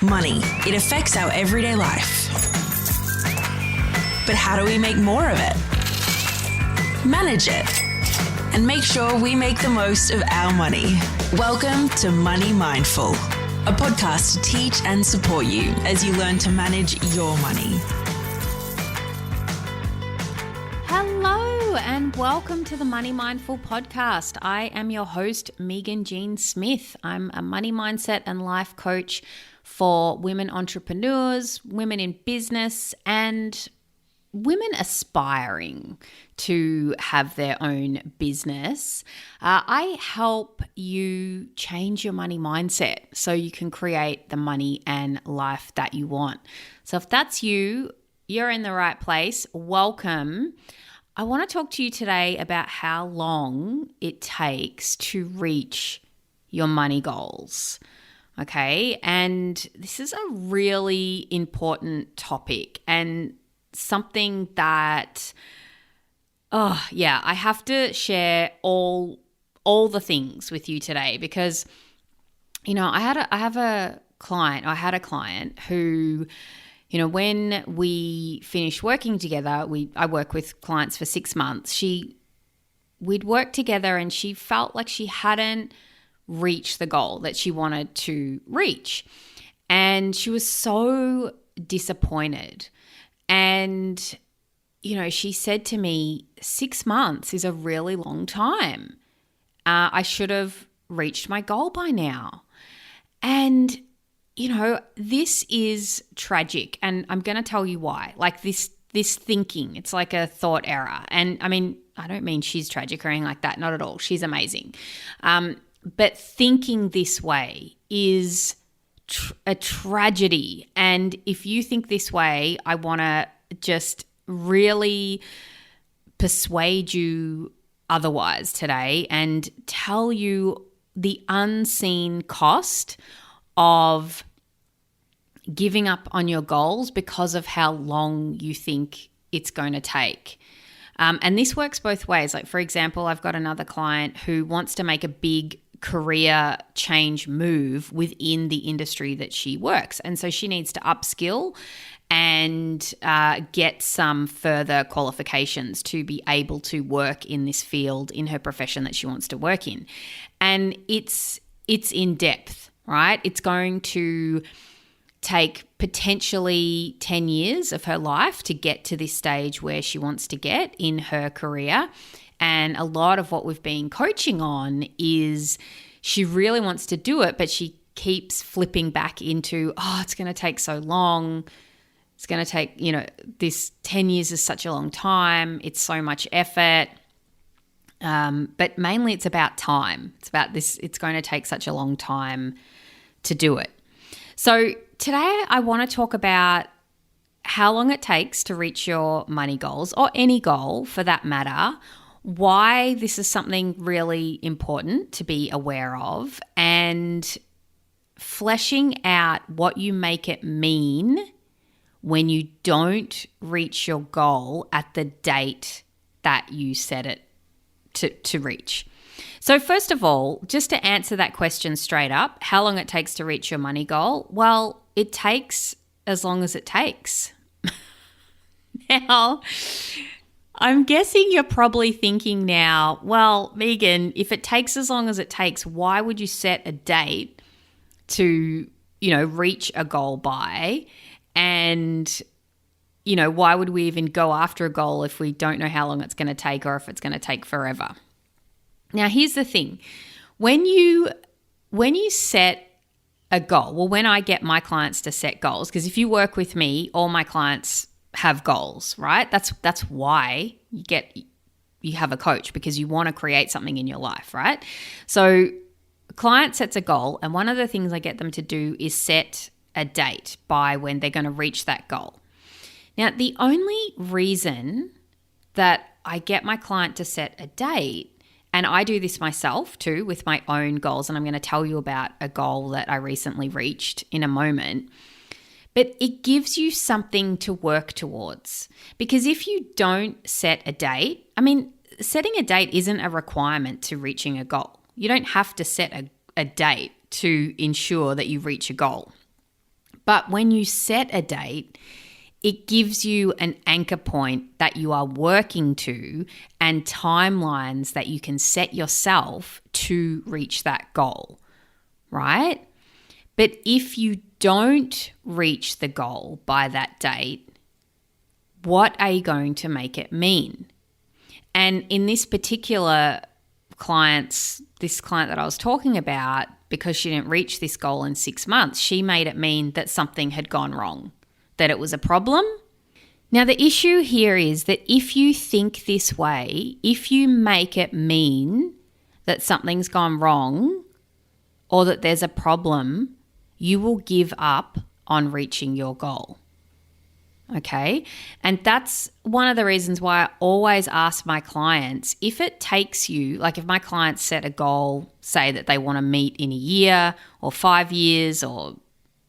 Money, it affects our everyday life. But how do we make more of it? Manage it. And make sure we make the most of our money. Welcome to Money Mindful, a podcast to teach and support you as you learn to manage your money. Hello and welcome to the Money Mindful podcast. I am your host, Meaghan J Smith. I'm a money mindset and life coach for women entrepreneurs, women in business, and women aspiring to have their own business. I help you change your money mindset so you can create the money and life that you want. So if that's you, you're in the right place. Welcome. I want to talk to you today about how long it takes to reach your money goals. Okay, and this is a really important topic and something that, I have to share all the things with you today because, you know, I had a client who, you know, when we finished working together, I work with clients for 6 months. We'd worked together and she felt like she hadn't reach the goal that she wanted to reach. And she was so disappointed. And, you know, she said to me, 6 months is a really long time. I should have reached my goal by now. And, you know, this is tragic. And I'm going to tell you why. Like this thinking, it's like a thought error. And I mean, I don't mean she's tragic or anything like that. Not at all. She's amazing. But thinking this way is a tragedy. And if you think this way, I want to just really persuade you otherwise today and tell you the unseen cost of giving up on your goals because of how long you think it's going to take. And this works both ways. Like, for example, I've got another client who wants to make a big career change move within the industry that she works. And so she needs to upskill and get some further qualifications to be able to work in this field in her profession that she wants to work in. And it's in depth, right? It's going to take potentially 10 years of her life to get to this stage where she wants to get in her career. And a lot of what we've been coaching on is she really wants to do it, but she keeps flipping back into, it's going to take so long. It's going to take, you know, this 10 years is such a long time. It's so much effort. But mainly it's about time. It's about this. It's going to take such a long time to do it. So today I want to talk about how long it takes to reach your money goals, or any goal for that matter, why this is something really important to be aware of, and fleshing out what you make it mean when you don't reach your goal at the date that you set it to reach. So first of all, just to answer that question straight up, how long it takes to reach your money goal? Well, it takes as long as it takes. Now, I'm guessing you're probably thinking now, well, Meaghan, if it takes as long as it takes, why would you set a date to, you know, reach a goal by? And, you know, why would we even go after a goal if we don't know how long it's going to take or if it's going to take forever? Now, here's the thing. When you set a goal, well, when I get my clients to set goals, because if you work with me, all my clients have goals, right? That's why you have a coach, because you want to create something in your life, right? So a client sets a goal, and one of the things I get them to do is set a date by when they're going to reach that goal. Now, the only reason that I get my client to set a date, and I do this myself too with my own goals, and I'm going to tell you about a goal that I recently reached in a moment, but it gives you something to work towards. Because if you don't set a date, I mean, setting a date isn't a requirement to reaching a goal. You don't have to set a date to ensure that you reach a goal. But when you set a date, it gives you an anchor point that you are working to and timelines that you can set yourself to reach that goal, right? But if you don't reach the goal by that date, what are you going to make it mean? And in this particular this client that I was talking about, because she didn't reach this goal in 6 months, she made it mean that something had gone wrong, that it was a problem. Now, the issue here is that if you think this way, if you make it mean that something's gone wrong or that there's a problem, you will give up on reaching your goal. Okay? And that's one of the reasons why I always ask my clients, if it takes you, like if my clients set a goal, say that they want to meet in a year or 5 years or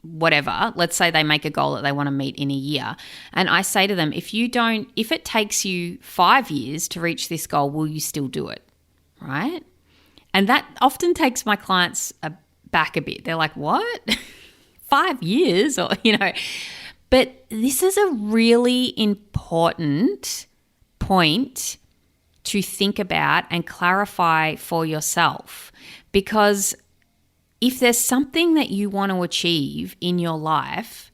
whatever, let's say they make a goal that they want to meet in a year. And I say to them, if it takes you 5 years to reach this goal, will you still do it? Right? And that often takes my clients back a bit. They're like, what? 5 years? Or, but this is a really important point to think about and clarify for yourself, because if there's something that you want to achieve in your life,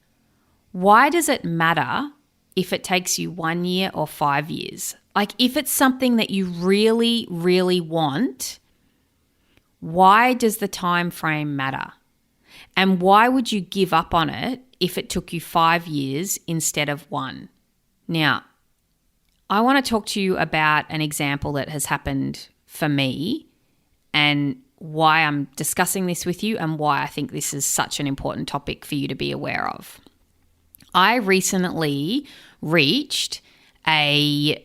why does it matter if it takes you 1 year or 5 years? Like if it's something that you really, really want, why does the time frame matter? And why would you give up on it if it took you 5 years instead of 1? Now, I want to talk to you about an example that has happened for me and why I'm discussing this with you and why I think this is such an important topic for you to be aware of. I recently reached a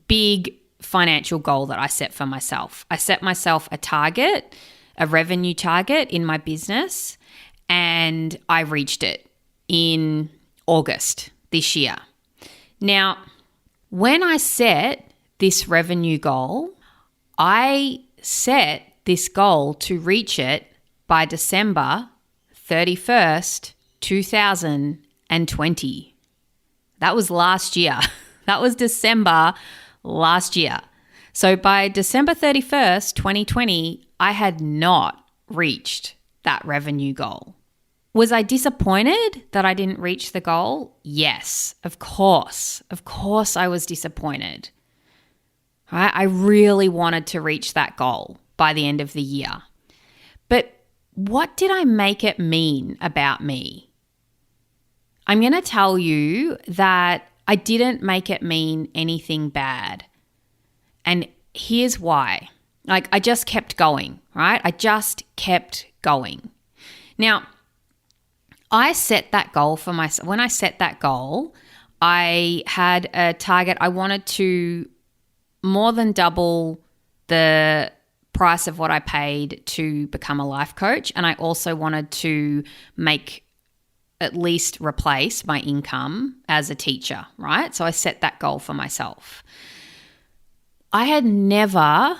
big financial goal that I set for myself. I set myself a revenue target in my business, and I reached it in August this year. Now, when I set this revenue goal, I set this goal to reach it by December 31st, 2020. That was last year. That was December last year. So by December 31st, 2020, I had not reached that revenue goal. Was I disappointed that I didn't reach the goal? Yes, of course. Of course I was disappointed. Right? I really wanted to reach that goal by the end of the year. But what did I make it mean about me? I'm going to tell you that I didn't make it mean anything bad. And here's why. I just kept going, right? I just kept going. Now, I set that goal for myself. When I set that goal, I had a target. I wanted to more than double the price of what I paid to become a life coach. And I also wanted to at least replace my income as a teacher, right? So I set that goal for myself. I had never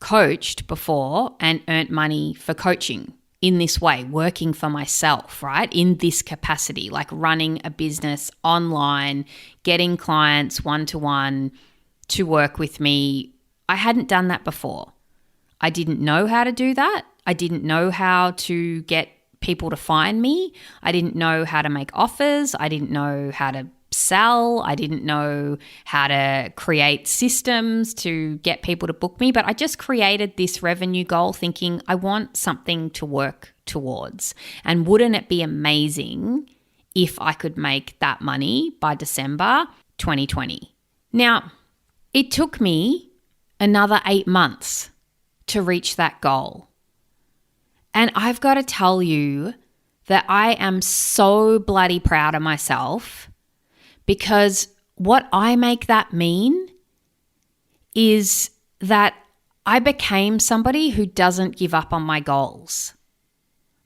coached before and earned money for coaching in this way, working for myself, right? In this capacity, like running a business online, getting clients one-to-one to work with me. I hadn't done that before. I didn't know how to do that. I didn't know how to get people to find me. I didn't know how to make offers. I didn't know how to sell. I didn't know how to create systems to get people to book me, but I just created this revenue goal thinking I want something to work towards. And wouldn't it be amazing if I could make that money by December 2020? Now, it took me another 8 months to reach that goal. And I've got to tell you that I am so bloody proud of myself, because what I make that mean is that I became somebody who doesn't give up on my goals,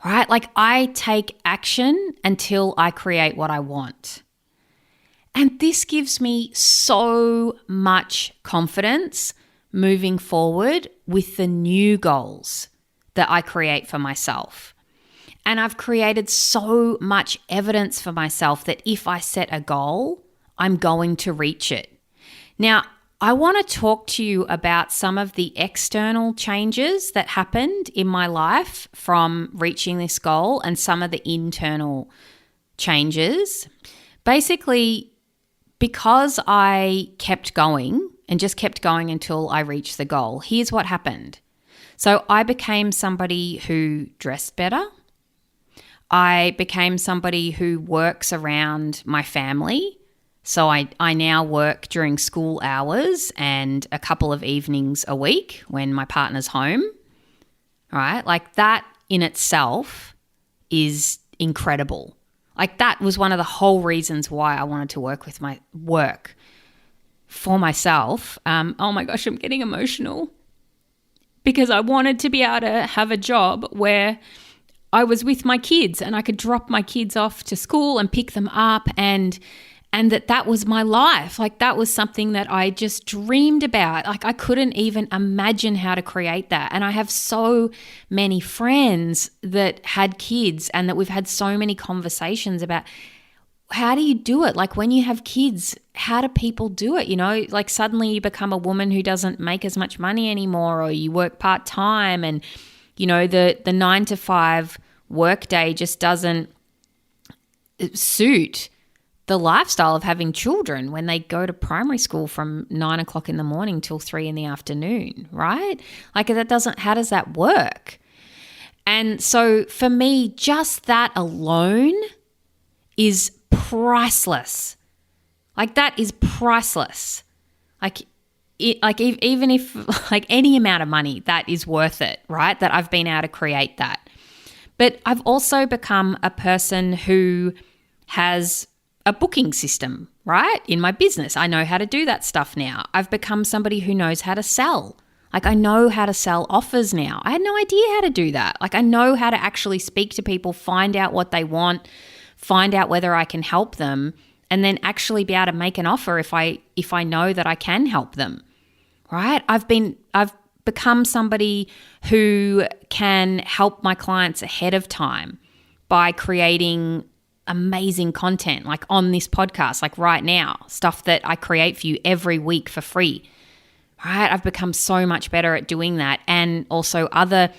right? Like I take action until I create what I want. And this gives me so much confidence moving forward with the new goals that I create for myself. And I've created so much evidence for myself that if I set a goal, I'm going to reach it. Now, I want to talk to you about some of the external changes that happened in my life from reaching this goal and some of the internal changes. Basically, because I kept going and just kept going until I reached the goal, here's what happened. So I became somebody who dressed better. I became somebody who works around my family. So I now work during school hours and a couple of evenings a week when my partner's home. All right? Like that in itself is incredible. Like that was one of the whole reasons why I wanted to work for myself. Oh my gosh, I'm getting emotional because I wanted to be able to have a job where I was with my kids and I could drop my kids off to school and pick them up and that was my life. Like that was something that I just dreamed about. Like I couldn't even imagine how to create that. And I have so many friends that had kids and that we've had so many conversations about how do you do it? Like when you have kids, how do people do it? You know, like suddenly you become a woman who doesn't make as much money anymore, or you work part-time and you know, the 9 to 5 workday just doesn't suit the lifestyle of having children when they go to primary school from 9 o'clock in the morning till 3 in the afternoon, right? Like how does that work? And so for me, just that alone is priceless. Like that is priceless. Even if like any amount of money, that is worth it, right? That I've been able to create that. But I've also become a person who has a booking system, right? In my business, I know how to do that stuff now. I've become somebody who knows how to sell. Like I know how to sell offers now. I had no idea how to do that. Like I know how to actually speak to people, find out what they want, find out whether I can help them, and then actually be able to make an offer if I know that I can help them. Right? I've become somebody who can help my clients ahead of time by creating amazing content like on this podcast, like right now, stuff that I create for you every week for free. Right? I've become so much better at doing that. And also other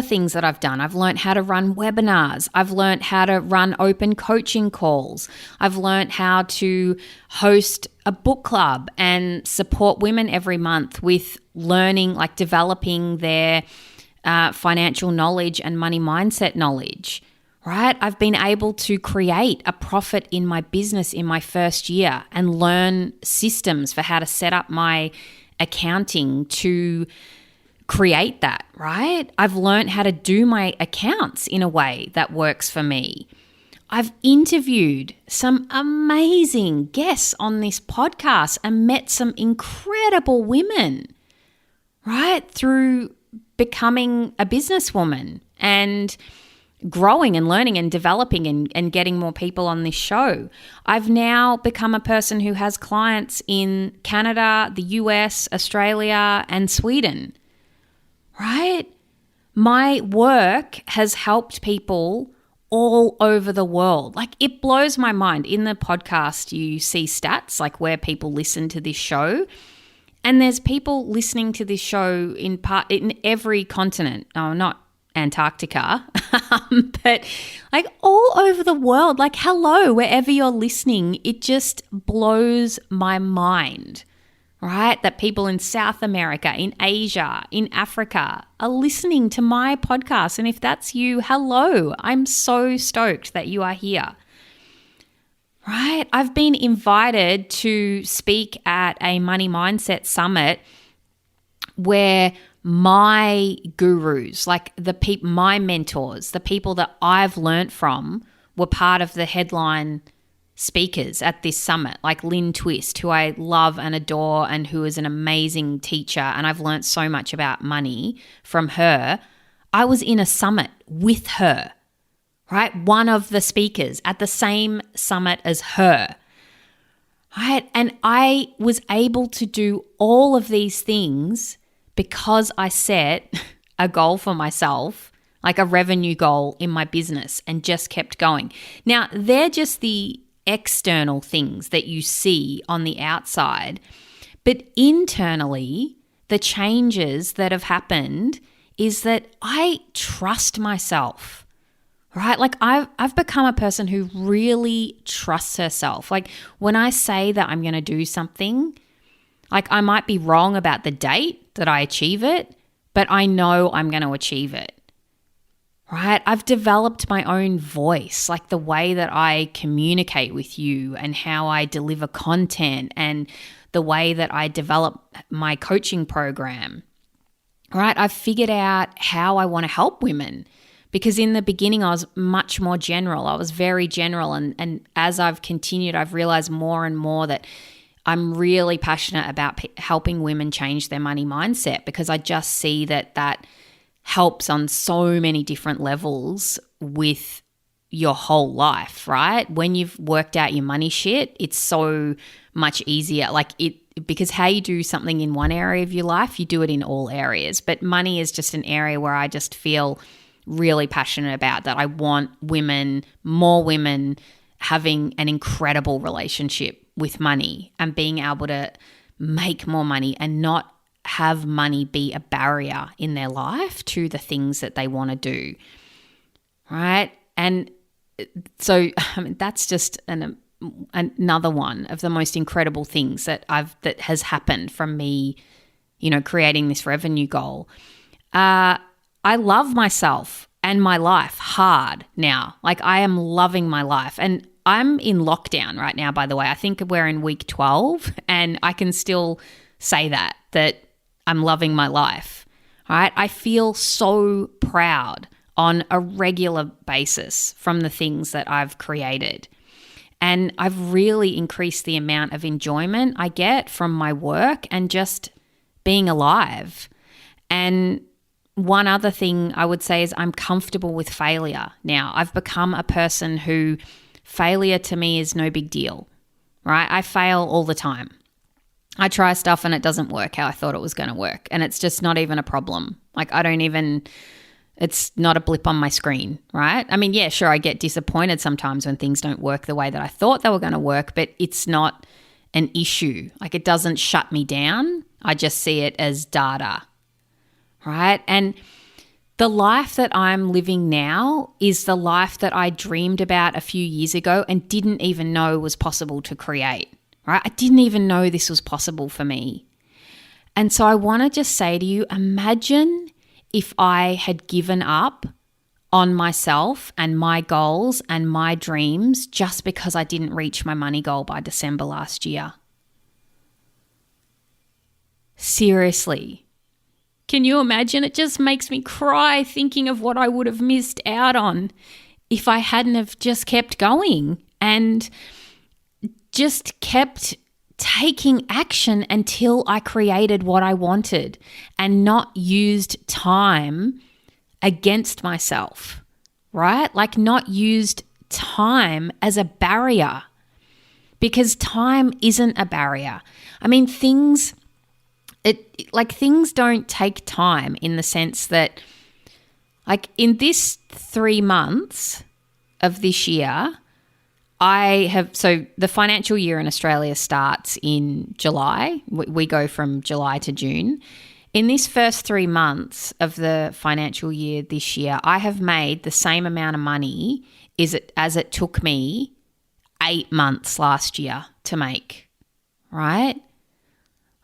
things that I've done. I've learned how to run webinars. I've learned how to run open coaching calls. I've learned how to host a book club and support women every month with learning, like developing their financial knowledge and money mindset knowledge. Right? I've been able to create a profit in my business in my first year and learn systems for how to set up my accounting to create that, right? I've learned how to do my accounts in a way that works for me. I've interviewed some amazing guests on this podcast and met some incredible women, right? Through becoming a businesswoman and growing and learning and developing and getting more people on this show. I've now become a person who has clients in Canada, the US, Australia, and Sweden, right? My work has helped people all over the world. Like it blows my mind. In the podcast, you see stats like where people listen to this show. And there's people listening to this show in every continent. Oh, not Antarctica, but like all over the world, like hello, wherever you're listening, it just blows my mind, right? That people in South America, in Asia, in Africa are listening to my podcast. And if that's you, hello, I'm so stoked that you are here, right? I've been invited to speak at a money mindset summit where my gurus, like my mentors, the people that I've learnt from were part of the headline speakers at this summit, like Lynn Twist, who I love and adore and who is an amazing teacher. And I've learnt so much about money from her. I was in a summit with her, right? One of the speakers at the same summit as her. Right? And I was able to do all of these things because I set a goal for myself, like a revenue goal in my business, and just kept going. Now, they're just the external things that you see on the outside, but internally, the changes that have happened is that I trust myself, right? Like I've become a person who really trusts herself. Like when I say that I'm going to do something, like I might be wrong about the date that I achieve it, but I know I'm going to achieve it, right? I've developed my own voice, like the way that I communicate with you and how I deliver content and the way that I develop my coaching program, right? I've figured out how I want to help women, because in the beginning I was much more general. I was very general. And as I've continued, I've realized more and more that I'm really passionate about helping women change their money mindset, because I just see that helps on so many different levels with your whole life, right? When you've worked out your money shit, it's so much easier. Because how you do something in one area of your life, you do it in all areas. But money is just an area where I just feel really passionate about, that I want more women having an incredible relationship with money and being able to make more money and not have money be a barrier in their life to the things that they want to do, right? And so that's just another one of the most incredible things that has happened from me, creating this revenue goal. I love myself and my life hard now. Like I am loving my life, and I'm in lockdown right now, by the way. I think we're in week 12, and I can still say that I'm loving my life, right? I feel so proud on a regular basis from the things that I've created. And I've really increased the amount of enjoyment I get from my work and just being alive. And one other thing I would say is I'm comfortable with failure now. I've become a person who failure to me is no big deal, right? I fail all the time. I try stuff and it doesn't work how I thought it was going to work. And it's just not even a problem. Like it's not a blip on my screen, right? I mean, yeah, sure, I get disappointed sometimes when things don't work the way that I thought they were going to work, but it's not an issue. Like it doesn't shut me down. I just see it as data, right? And the life that I'm living now is the life that I dreamed about a few years ago and didn't even know was possible to create, right? I didn't even know this was possible for me. And so I want to just say to you, imagine if I had given up on myself and my goals and my dreams just because I didn't reach my money goal by December last year. Seriously. Can you imagine? It just makes me cry thinking of what I would have missed out on if I hadn't have just kept going and just kept taking action until I created what I wanted and not used time against myself, right? Like not used time as a barrier, because time isn't a barrier. I mean, things don't take time in the sense that, like in this 3 months of this year, so the financial year in Australia starts in July. We go from July to June. In this first 3 months of the financial year this year, I have made the same amount of money as it took me 8 months last year to make, right?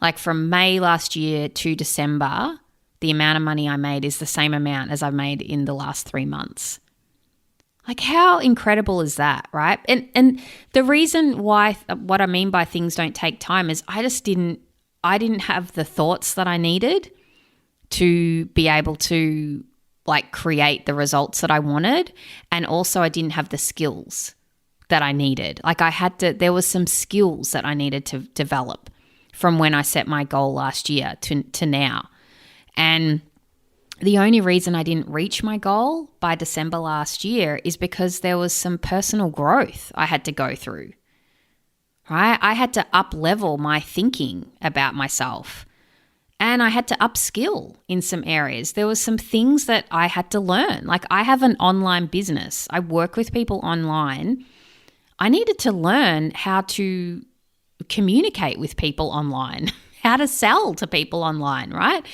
Like from May last year to December, the amount of money I made is the same amount as I made in the last 3 months. Like how incredible is that, right? And the reason why, what I mean by things don't take time is I didn't have the thoughts that I needed to be able to like create the results that I wanted. And also I didn't have the skills that I needed. Like there was some skills that I needed to develop from when I set my goal last year to now. And the only reason I didn't reach my goal by December last year is because there was some personal growth I had to go through, right? I had to up-level my thinking about myself. and I had to upskill in some areas. There was some things that I had to learn. Like, I have an online business. I work with people online. I needed to learn how to communicate with people online, how to sell to people online, right?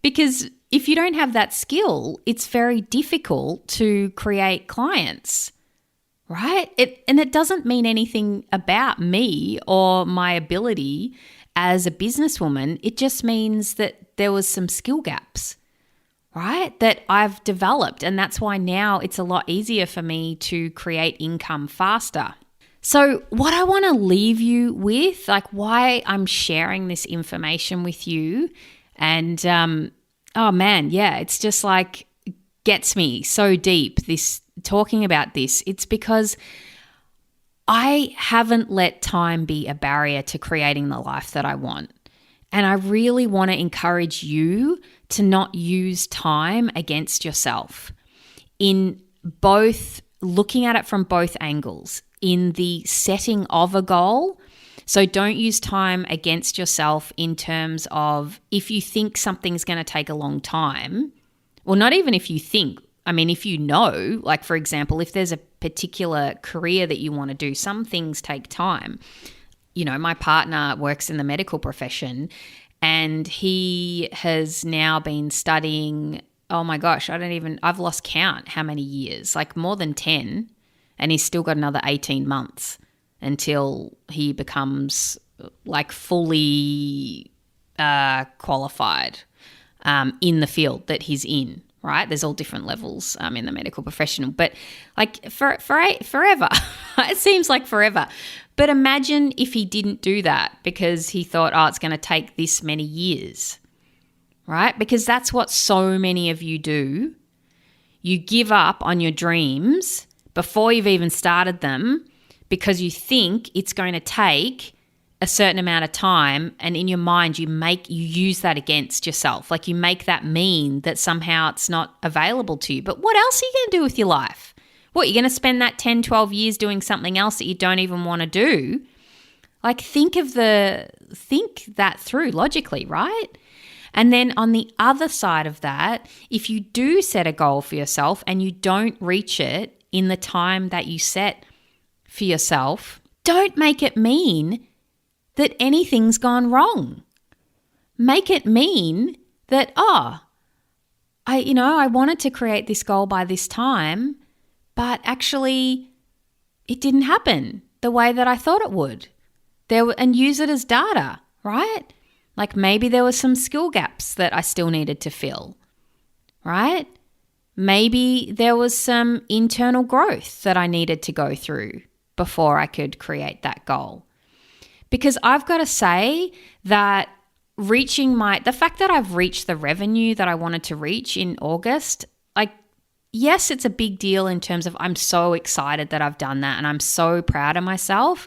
Because if you don't have that skill, it's very difficult to create clients, right? It doesn't mean anything about me or my ability as a businesswoman. It just means that there was some skill gaps, right, that I've developed. And that's why now it's a lot easier for me to create income faster. So what I want to leave you with, like why I'm sharing this information with you, and oh man, yeah, it's just like gets me so deep, this talking about this. It's because I haven't let time be a barrier to creating the life that I want. And I really want to encourage you to not use time against yourself, in both looking at it from both angles, in the setting of a goal. So don't use time against yourself in terms of if you think something's going to take a long time, well, not even if you think, I mean, if you know, like for example, if there's a particular career that you want to do, some things take time. You know, my partner works in the medical profession and he has now been studying, oh my gosh, I've lost count how many years, like more than 10, and he's still got another 18 months until he becomes like fully qualified in the field that he's in, right? There's all different levels in the medical profession, but like forever, it seems like forever. But imagine if he didn't do that because he thought, oh, it's going to take this many years, right? Because that's what so many of you do. You give up on your dreams before you've even started them because you think it's going to take a certain amount of time, and in your mind you use that against yourself. Like you make that mean that somehow it's not available to you. But what else are you going to do with your life? What, you're going to spend that 10, 12 years doing something else that you don't even want to do? Like think that through logically, right? And then on the other side of that, if you do set a goal for yourself and you don't reach it in the time that you set for yourself, don't make it mean that anything's gone wrong. Make it mean that, I wanted to create this goal by this time, but actually it didn't happen the way that I thought it would. And use it as data, right? Like maybe there were some skill gaps that I still needed to fill, right? Maybe there was some internal growth that I needed to go through before I could create that goal. Because I've got to say that the fact that I've reached the revenue that I wanted to reach in August, like, yes, it's a big deal in terms of I'm so excited that I've done that and I'm so proud of myself,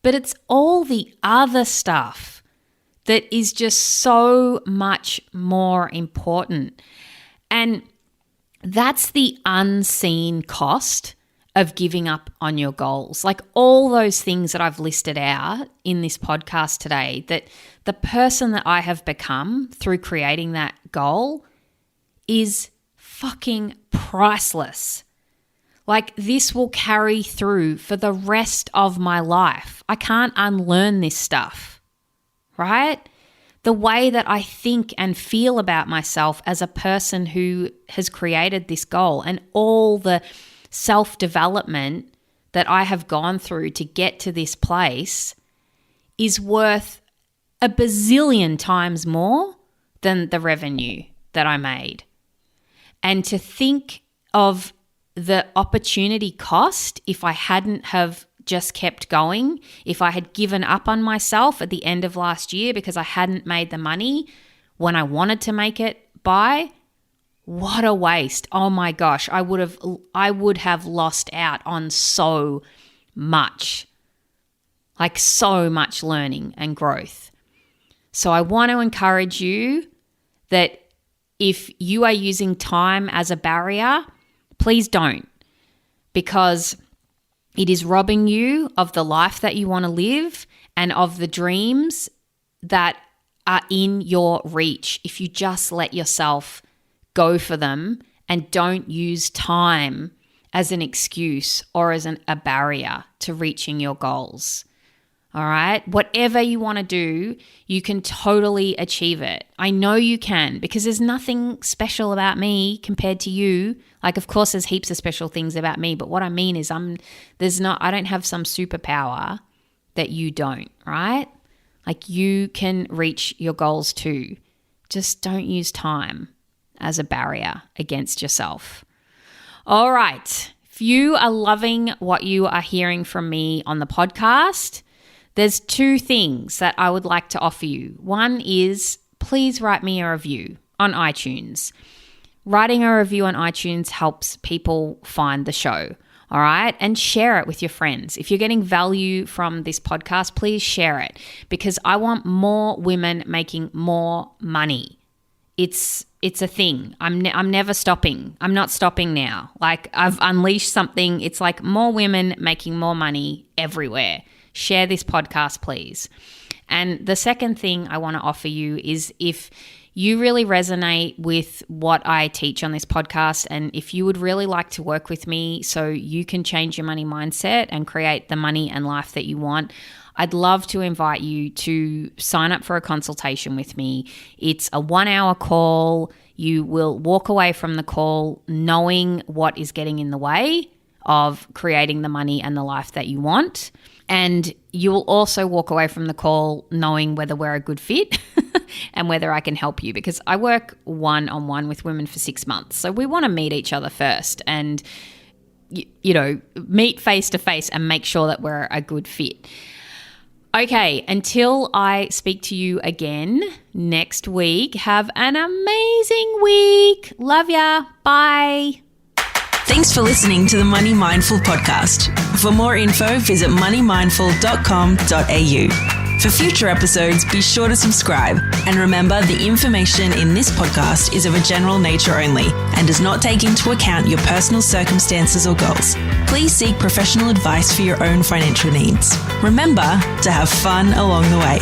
but it's all the other stuff that is just so much more important. And that's the unseen cost of giving up on your goals. Like all those things that I've listed out in this podcast today, that the person that I have become through creating that goal is fucking priceless. Like this will carry through for the rest of my life. I can't unlearn this stuff, right? The way that I think and feel about myself as a person who has created this goal, and all the self-development that I have gone through to get to this place is worth a bazillion times more than the revenue that I made. And to think of the opportunity cost if I hadn't have just kept going, if I had given up on myself at the end of last year because I hadn't made the money when I wanted to make it by, what a waste. Oh my gosh, I would have lost out on so much, like so much learning and growth. So I want to encourage you that if you are using time as a barrier, please don't, because it is robbing you of the life that you want to live and of the dreams that are in your reach if you just let yourself go for them and don't use time as an excuse or as a barrier to reaching your goals. All right? Whatever you want to do, you can totally achieve it. I know you can, because there's nothing special about me compared to you. Like, of course, there's heaps of special things about me, but what I mean is I don't have some superpower that you don't, right? Like, you can reach your goals too. Just don't use time as a barrier against yourself. All right. If you are loving what you are hearing from me on the podcast, there's two things that I would like to offer you. One is, please write me a review on iTunes. Writing a review on iTunes helps people find the show, all right? And share it with your friends. If you're getting value from this podcast, please share it, because I want more women making more money. It's a thing. I'm never stopping. I'm not stopping now. Like, I've unleashed something. It's like more women making more money everywhere. Share this podcast, please. And the second thing I want to offer you is, if you really resonate with what I teach on this podcast, and if you would really like to work with me so you can change your money mindset and create the money and life that you want, I'd love to invite you to sign up for a consultation with me. It's a 1-hour call. You will walk away from the call knowing what is getting in the way of creating the money and the life that you want. And you will also walk away from the call knowing whether we're a good fit and whether I can help you, because I work one-on-one with women for 6 months. So we want to meet each other first and, meet face to face and make sure that we're a good fit. Okay, until I speak to you again next week, have an amazing week. Love ya. Bye. Thanks for listening to the Money Mindful podcast. For more info, visit moneymindful.com.au. For future episodes, be sure to subscribe. And remember, the information in this podcast is of a general nature only and does not take into account your personal circumstances or goals. Please seek professional advice for your own financial needs. Remember to have fun along the way.